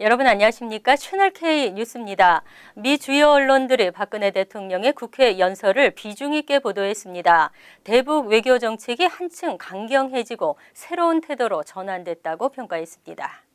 여러분 안녕하십니까? 채널K 뉴스입니다. 미 주요 언론들이 박근혜 대통령의 국회 연설을 비중 있게 보도했습니다. 대북 외교 정책이 한층 강경해지고 새로운 태도로 전환됐다고 평가했습니다.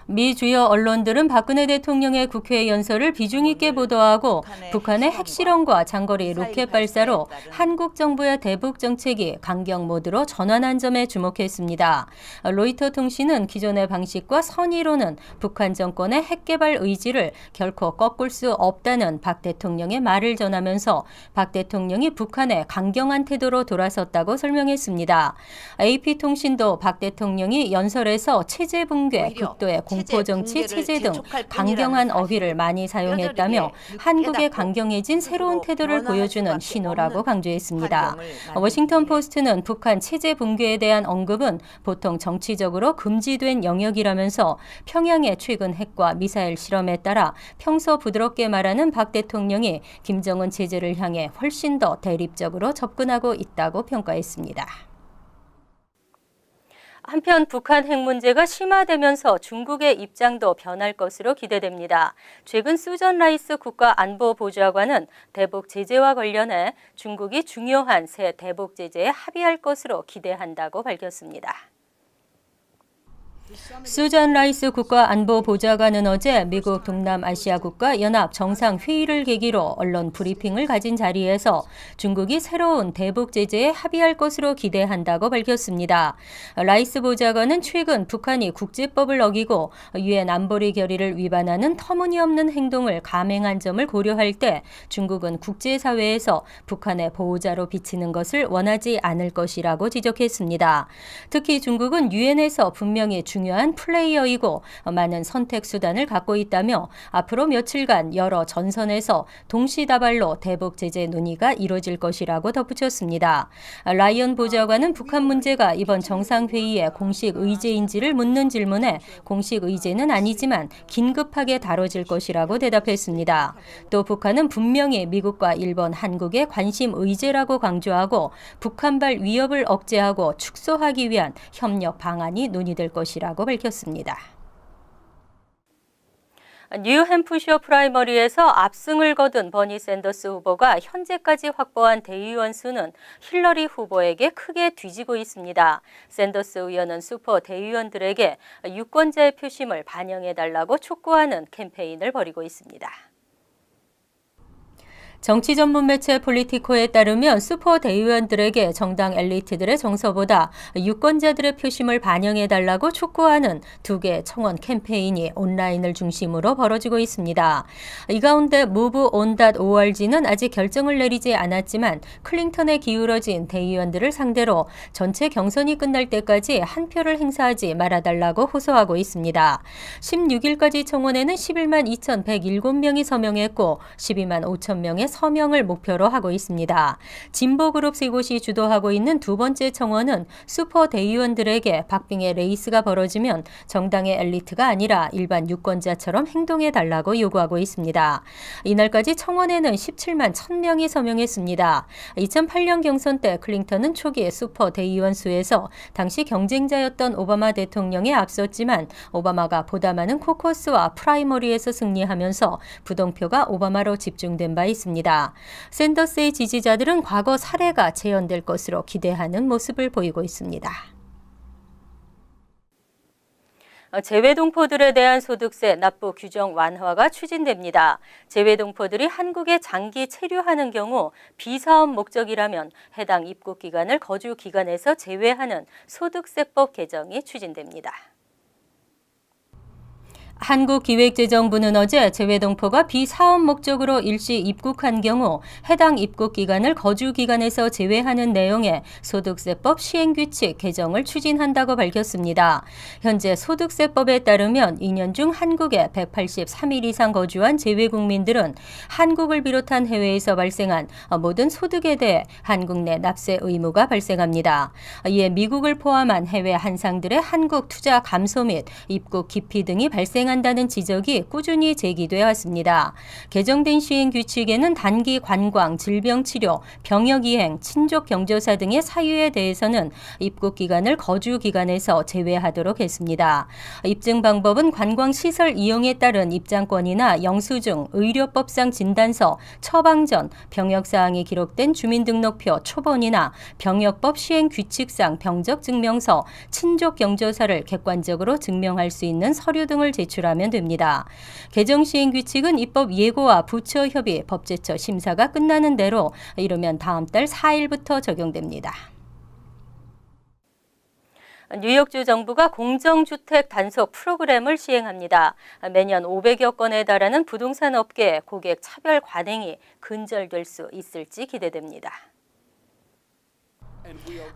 미 주요 언론들은 박근혜 대통령의 국회 연설을 비중 있게 보도하고 북한의 핵실험과 장거리 로켓 발사로 한국 정부의 대북 정책이 강경 모드로 전환한 점에 주목했습니다. 로이터 통신은 기존의 방식과 선의로는 북한 정권의 핵 개발 의지를 결코 꺾을 수 없다는 박 대통령의 말을 전하면서 박 대통령이 북한에 강경한 태도로 돌아섰다고 설명했습니다. AP통신도 박 대통령이 연설에서 체제 붕괴, 극도의 공포정치, 체제 등 강경한 어휘를 많이 사용했다며 한국의 강경해진 새로운 태도를 보여주는 신호라고 강조했습니다. 워싱턴 포스트는 북한 체제 붕괴에 대한 언급은 보통 정치적으로 금지된 영역이라면서 평양의 최근 핵과 미사일 실험에 따라 평소 부드럽게 말하는 박 대통령이 김정은 체제를 향해 훨씬 더 대립적으로 접근하고 있다고 평가했습니다. 한편 북한 핵 문제가 심화되면서 중국의 입장도 변할 것으로 기대됩니다. 최근 수전 라이스 국가안보보좌관은 대북 제재와 관련해 중국이 중요한 새 대북 제재에 합의할 것으로 기대한다고 밝혔습니다. 수잔 라이스 국가안보보좌관은 어제 미국 동남아시아 국가 연합 정상회의를 계기로 언론 브리핑을 가진 자리에서 중국이 새로운 대북 제재에 합의할 것으로 기대한다고 밝혔습니다. 라이스 보좌관은 최근 북한이 국제법을 어기고 유엔 안보리 결의를 위반하는 터무니없는 행동을 감행한 점을 고려할 때 중국은 국제사회에서 북한의 보호자로 비치는 것을 원하지 않을 것이라고 지적했습니다. 특히 중국은 유엔에서 분명히 중요한 플레이어이고 많은 선택 수단을 갖고 있다며 앞으로 며칠간 여러 전선에서 동시다발로 대북 제재 논의가 이뤄질 것이라고 덧붙였습니다. 라이언 보좌관은 북한 문제가 이번 정상회의의 공식 의제인지를 묻는 질문에 공식 의제는 아니지만 긴급하게 다뤄질 것이라고 대답했습니다. 또 북한은 분명히 미국과 일본, 한국의 관심 의제라고 강조하고 북한발 위협을 억제하고 축소하기 위한 협력 방안이 논의될 것이라고 밝혔습니다. 뉴햄프셔 프라이머리에서 압승을 거둔 버니 샌더스 후보가 현재까지 확보한 대의원 수는 힐러리 후보에게 크게 뒤지고 있습니다. 샌더스 의원은 슈퍼 대의원들에게 유권자의 표심을 반영해달라고 촉구하는 캠페인을 벌이고 있습니다. 정치 전문 매체 폴리티코에 따르면 슈퍼 대의원들에게 정당 엘리트들의 정서보다 유권자들의 표심을 반영해달라고 촉구하는 두 개의 청원 캠페인이 온라인을 중심으로 벌어지고 있습니다. 이 가운데 Move on.org는 아직 결정을 내리지 않았지만 클린턴에 기울어진 대의원들을 상대로 전체 경선이 끝날 때까지 한 표를 행사하지 말아달라고 호소하고 있습니다. 16일까지 청원에는 11만 2,107명이 서명했고 12만 5천 명의 서명을 목표로 하고 있습니다. 진보그룹 3곳이 주도하고 있는 두 번째 청원은 슈퍼 대의원들에게 박빙의 레이스가 벌어지면 정당의 엘리트가 아니라 일반 유권자처럼 행동해달라고 요구하고 있습니다. 이날까지 청원에는 17만 1,000명이 서명했습니다. 2008년 경선 때 클린턴은 초기 슈퍼 대의원 수에서 당시 경쟁자였던 오바마 대통령에 앞섰지만 오바마가 보다 많은 코커스와 프라이머리에서 승리하면서 부동표가 오바마로 집중된 바 있습니다. 샌더스의 지지자들은 과거 사례가 재현될 것으로 기대하는 모습을 보이고 있습니다. 재외동포들에 대한 소득세 납부 규정 완화가 추진됩니다. 재외동포들이 한국에 장기 체류하는 경우 비사업 목적이라면 해당 입국 기간을 거주 기간에서 제외하는 소득세법 개정이 추진됩니다. 한국기획재정부는 어제 재외동포가 비사업 목적으로 일시 입국한 경우 해당 입국 기간을 거주 기간에서 제외하는 내용의 소득세법 시행규칙 개정을 추진한다고 밝혔습니다. 현재 소득세법에 따르면 2년 중 한국에 183일 이상 거주한 재외국민들은 한국을 비롯한 해외에서 발생한 모든 소득에 대해 한국 내 납세 의무가 발생합니다. 이에 미국을 포함한 해외 한상들의 한국 투자 감소 및 입국 기피 등이 발생 발생한다는 지적이 꾸준히 제기돼 왔습니다. 개정된 시행 규칙에는 단기 관광, 질병치료, 병역이행, 친족경조사 등의 사유에 대해서는 입국 기간을 거주 기간에서 제외하도록 했습니다. 입증 방법은 관광시설 이용에 따른 입장권이나 영수증, 의료법상 진단서, 처방전, 병역사항이 기록된 주민등록표, 초본이나 병역법 시행 규칙상 병적증명서, 친족경조사를 객관적으로 증명할 수 있는 서류 등을 제출하면 됩니다. 개정 시행 규칙은 입법 예고와 부처 협의, 법제처 심사가 끝나는 대로 이르면 다음 달 4일부터 적용됩니다. 뉴욕주 정부가 공정주택 단속 프로그램을 시행합니다. 매년 500여 건에 달하는 부동산 업계 고객 차별 관행이 근절될 수 있을지 기대됩니다.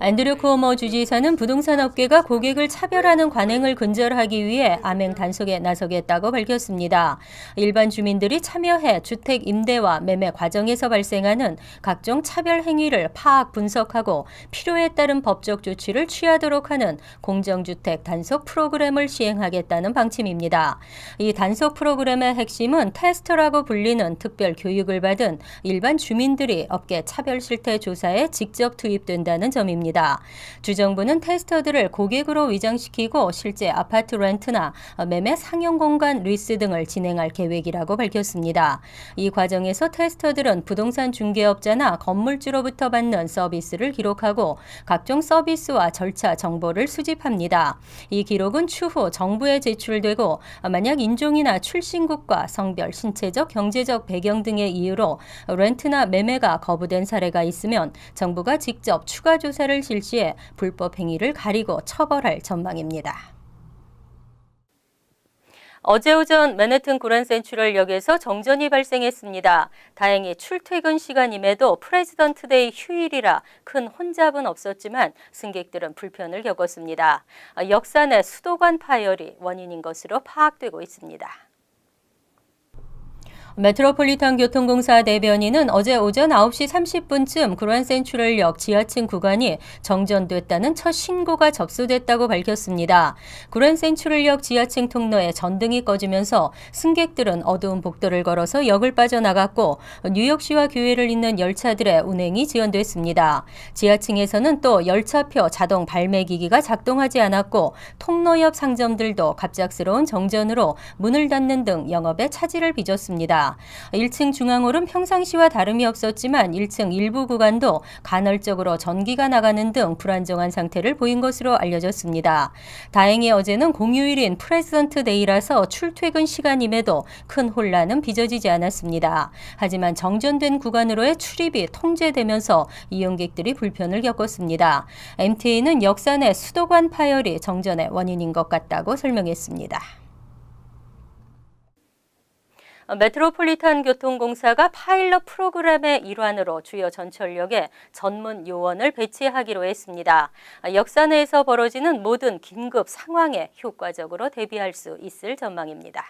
앤드류 쿠오모 주지사는 부동산 업계가 고객을 차별하는 관행을 근절하기 위해 암행 단속에 나서겠다고 밝혔습니다. 일반 주민들이 참여해 주택 임대와 매매 과정에서 발생하는 각종 차별 행위를 파악 분석하고 필요에 따른 법적 조치를 취하도록 하는 공정주택 단속 프로그램을 시행하겠다는 방침입니다. 이 단속 프로그램의 핵심은 테스터라고 불리는 특별 교육을 받은 일반 주민들이 업계 차별 실태 조사에 직접 투입된다는 점입니다. 주정부는 테스터들을 고객으로 위장시키고 실제 아파트 렌트나 매매 상용 공간 리스 등을 진행할 계획이라고 밝혔습니다. 이 과정에서 테스터들은 부동산 중개업자나 건물주로부터 받는 서비스를 기록하고 각종 서비스와 절차 정보를 수집합니다. 이 기록은 추후 정부에 제출되고 만약 인종이나 출신국과 성별, 신체적, 경제적 배경 등의 이유로 렌트나 매매가 거부된 사례가 있으면 정부가 직접 추가 조사를 실시해 불법 행위를 가리고 처벌할 전망입니다. 어제 오전 맨해튼 그랜센트럴역에서 정전이 발생했습니다. 다행히 출퇴근 시간임에도 프레지던트데이 휴일이라 큰 혼잡은 없었지만 승객들은 불편을 겪었습니다. 역사 내 수도관 파열이 원인인 것으로 파악되고 있습니다. 메트로폴리탄 교통공사 대변인은 어제 오전 9시 30분쯤 그랜센트럴역 지하층 구간이 정전됐다는 첫 신고가 접수됐다고 밝혔습니다. 그랜센트럴역 지하층 통로에 전등이 꺼지면서 승객들은 어두운 복도를 걸어서 역을 빠져나갔고 뉴욕시와 교회를 잇는 열차들의 운행이 지연됐습니다. 지하층에서는 또 열차표 자동 발매기기가 작동하지 않았고 통로 옆 상점들도 갑작스러운 정전으로 문을 닫는 등 영업에 차질을 빚었습니다. 1층 중앙홀은 평상시와 다름이 없었지만 1층 일부 구간도 간헐적으로 전기가 나가는 등 불안정한 상태를 보인 것으로 알려졌습니다. 다행히 어제는 공휴일인 프레지던트 데이라서 출퇴근 시간임에도 큰 혼란은 빚어지지 않았습니다. 하지만 정전된 구간으로의 출입이 통제되면서 이용객들이 불편을 겪었습니다. MTA는 역사 내 수도관 파열이 정전의 원인인 것 같다고 설명했습니다. 메트로폴리탄 교통공사가 파일럿 프로그램의 일환으로 주요 전철역에 전문 요원을 배치하기로 했습니다. 역사 내에서 벌어지는 모든 긴급 상황에 효과적으로 대비할 수 있을 전망입니다.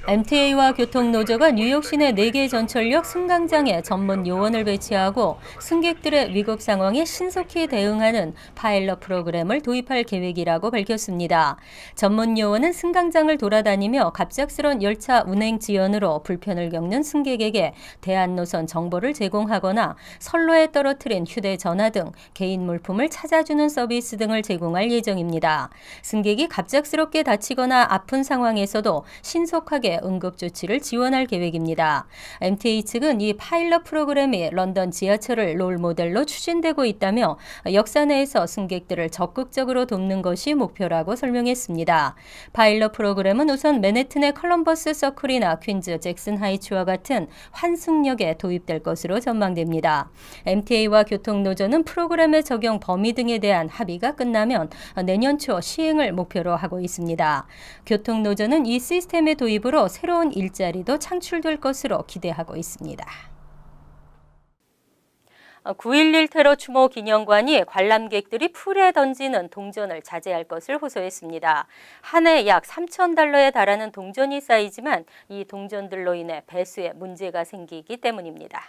MTA와 교통노조가 뉴욕 시내 4개 전철역 승강장에 전문 요원을 배치하고 승객들의 위급 상황에 신속히 대응하는 파일럿 프로그램을 도입할 계획이라고 밝혔습니다. 전문 요원은 승강장을 돌아다니며 갑작스런 열차 운행 지연으로 불편을 겪는 승객에게 대안 노선 정보를 제공하거나 선로에 떨어뜨린 휴대전화 등 개인 물품을 찾아주는 서비스 등을 제공할 예정입니다. 승객이 갑작스럽게 다치거나 아픈 상황에서도 신속하게 응급조치를 지원할 계획입니다. MTA 측은 이 파일럿 프로그램이 런던 지하철을 롤 모델로 추진되고 있다며 역사 내에서 승객들을 적극적으로 돕는 것이 목표라고 설명했습니다. 파일럿 프로그램은 우선 맨해튼의 컬럼버스 서클이나 퀸즈 잭슨 하이츠와 같은 환승역에 도입될 것으로 전망됩니다. MTA와 교통노조는 프로그램의 적용 범위 등에 대한 합의가 끝나면 내년 초 시행을 목표로 하고 있습니다. 교통노조는 이 시스템의 도입으로 새로운 일자리도 창출될 것으로 기대하고 있습니다. 9.11 테러 추모 기념관이 관람객들이 풀에 던지는 동전을 자제할 것을 호소했습니다. 한 해 약 3,000달러에 달하는 동전이 쌓이지만 이 동전들로 인해 배수에 문제가 생기기 때문입니다.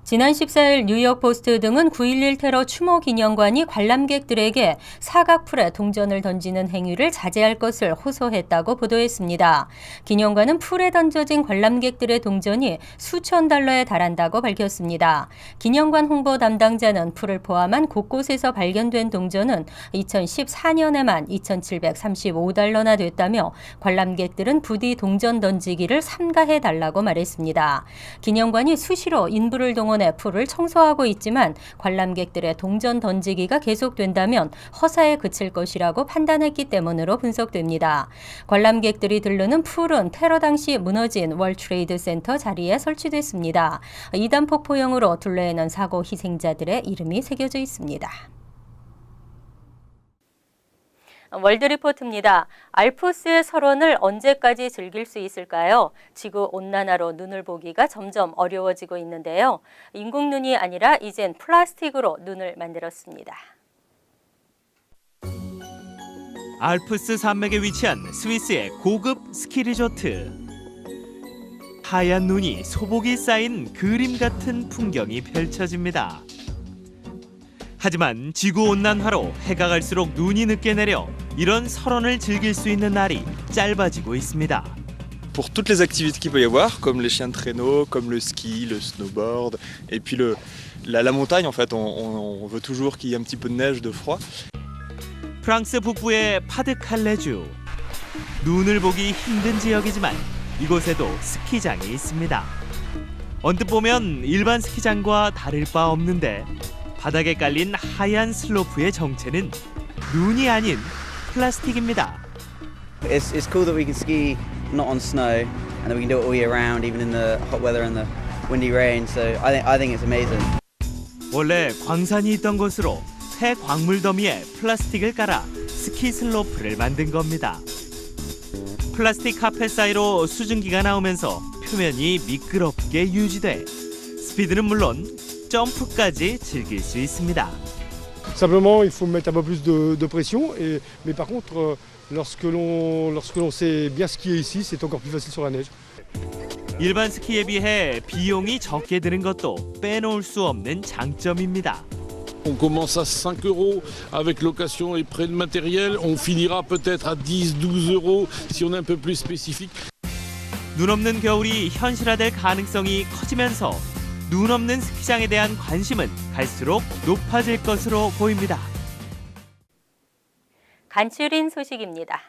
지난 14일 뉴욕 포스트 등은 9.11 테러 추모 기념관이 관람객들에게 사각풀에 동전을 던지는 행위를 자제할 것을 호소했다고 보도했습니다. 기념관은 풀에 던져진 관람객들의 동전이 수천 달러에 달한다고 밝혔습니다. 기념관 홍보 담당자는 풀을 포함한 곳곳에서 발견된 동전은 2014년에만 2,735달러나 됐다며 관람객들은 부디 동전 던지기를 삼가해달라고 말했습니다. 기념관이 수시로 인부를 동원해 풀을 청소하고 있지만 관람객들의 동전 던지기가 계속된다면 허사에 그칠 것이라고 판단했기 때문으로 분석됩니다. 관람객들이 들르는 풀은 테러 당시 무너진 월트레이드 센터 자리에 설치됐습니다. 이단 폭포형으로 둘레에는 사고 희생자들의 이름이 새겨져 있습니다. 월드리포트입니다. 알프스의 설원을 언제까지 즐길 수 있을까요? 지구온난화로 눈을 보기가 점점 어려워지고 있는데요. 인공눈이 아니라 이젠 플라스틱으로 눈을 만들었습니다. 알프스 산맥에 위치한 스위스의 고급 스키 리조트. 하얀 눈이 소복이 쌓인 그림 같은 풍경이 펼쳐집니다. 하지만 지구온난화로 해가 갈수록 눈이 늦게 내려 이런 설원을 즐길 수 있는 날이 짧아지고 있습니다. Pour toutes les activités qu'il peut y avoir, comme les chiens de traîneau, comme le ski, le snowboard, et puis la montagne, en fait, on veut toujours qu'il y ait un petit peu de neige, de froid. 프랑스 북부의 파드칼레주. 눈을 보기 힘든 지역이지만 이곳에도 스키장이 있습니다. 언뜻 보면 일반 스키장과 다를 바 없는데 바닥에 깔린 하얀 슬로프의 정체는 눈이 아닌 플라스틱입니다. It's cool that we can ski not on snow and that we can do it all year round, even in the hot weather and the windy rain. So I think it's amazing. 원래 광산이 있던 곳으로 새 광물 더미에 플라스틱을 깔아 스키 슬로프를 만든 겁니다. 플라스틱 카펫 사이로 수증기가 나오면서 표면이 미끄럽게 유지돼 스피드는 물론 점프까지 즐길 수 있습니다. Simplement, il faut mettre un peu plus de pression. Mais par contre, lorsque l'on sait bien skier ici, c'est encore plus facile sur la neige. 일반 스키에 비해 비용이 적게 드는 것도 빼놓을 수 없는 장점입니다. On commence à 5 € avec location et prêt de matériel. On finira peut-être à 10, 12 € si on est un peu plus spécifique. 눈 없는 겨울이 현실화될 가능성이 커지면서 눈 없는 스키장에 대한 관심은 갈수록 높아질 것으로 보입니다. 간추린 소식입니다.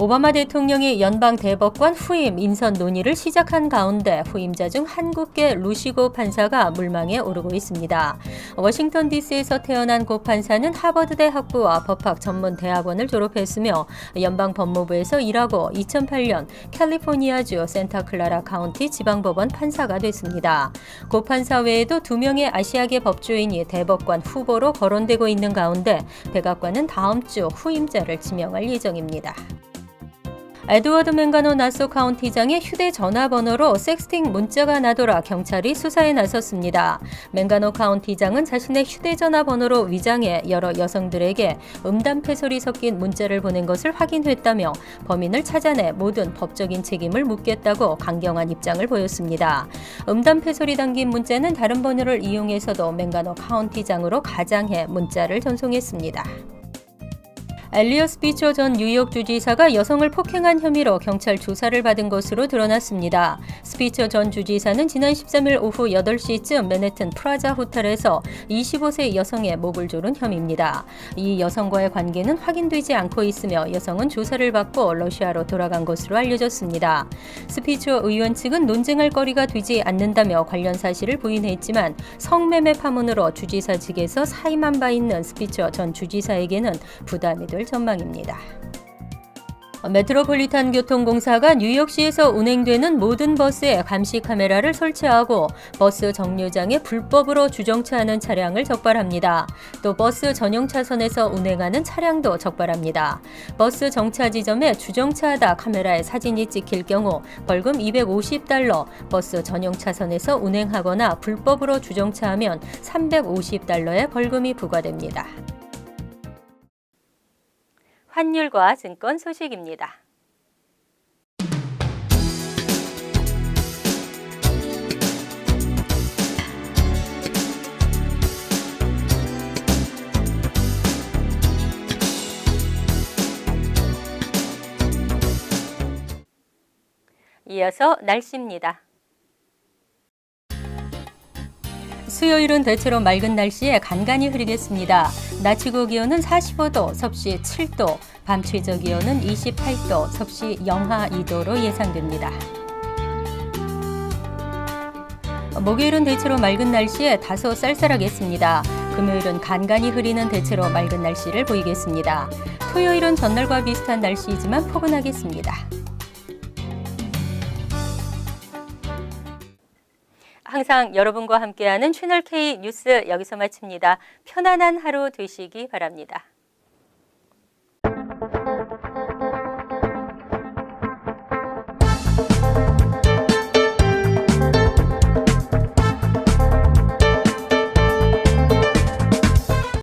오바마 대통령이 연방 대법관 후임 인선 논의를 시작한 가운데 후임자 중 한국계 루시고 판사가 물망에 오르고 있습니다. 워싱턴 DC에서 태어난 고 판사는 하버드대 학부와 법학 전문 대학원을 졸업했으며 연방 법무부에서 일하고 2008년 캘리포니아주 센타클라라 카운티 지방법원 판사가 됐습니다. 고 판사 외에도 2명의 아시아계 법조인이 대법관 후보로 거론되고 있는 가운데 백악관은 다음 주 후임자를 지명할 예정입니다. 에드워드 맹가노 나소 카운티장의 휴대전화번호로 섹스팅 문자가 나돌아 경찰이 수사에 나섰습니다. 맹가노 카운티장은 자신의 휴대전화번호로 위장해 여러 여성들에게 음담패설이 섞인 문자를 보낸 것을 확인했다며 범인을 찾아내 모든 법적인 책임을 묻겠다고 강경한 입장을 보였습니다. 음담패설이 담긴 문자는 다른 번호를 이용해서도 맹가노 카운티장으로 가장해 문자를 전송했습니다. 엘리엇 스피처 전 뉴욕 주지사가 여성을 폭행한 혐의로 경찰 조사를 받은 것으로 드러났습니다. 스피처 전 주지사는 지난 13일 오후 8시쯤 맨해튼 프라자 호텔에서 25세 여성의 목을 조른 혐의입니다. 이 여성과의 관계는 확인되지 않고 있으며 여성은 조사를 받고 러시아로 돌아간 것으로 알려졌습니다. 스피처 의원 측은 논쟁할 거리가 되지 않는다며 관련 사실을 부인했지만 성매매 파문으로 주지사 측에서 사임한 바 있는 스피처 전 주지사에게는 부담이 될 전망입니다. 메트로폴리탄 교통공사가 뉴욕시에서 운행되는 모든 버스에 감시 카메라를 설치하고 버스 정류장에 불법으로 주정차하는 차량을 적발합니다. 또 버스 전용 차선에서 운행하는 차량도 적발합니다. 버스 정차 지점에 주정차하다 카메라에 사진이 찍힐 경우 벌금 $250, 버스 전용 차선에서 운행하거나 불법으로 주정차하면 $350의 벌금이 부과됩니다. 환율과 증권 소식입니다. 이어서 날씨입니다. 수요일은 대체로 맑은 날씨에 간간히 흐리겠습니다. 낮 최고 기온은 45도, 섭씨 7도, 밤 최저 기온은 28도, 섭씨 영하 2도로 예상됩니다. 목요일은 대체로 맑은 날씨에 다소 쌀쌀하겠습니다. 금요일은 간간히 흐리는 대체로 맑은 날씨를 보이겠습니다. 토요일은 전날과 비슷한 날씨이지만 포근하겠습니다. 항상 여러분과 함께하는 채널K 뉴스 여기서 마칩니다. 편안한 하루 되시기 바랍니다.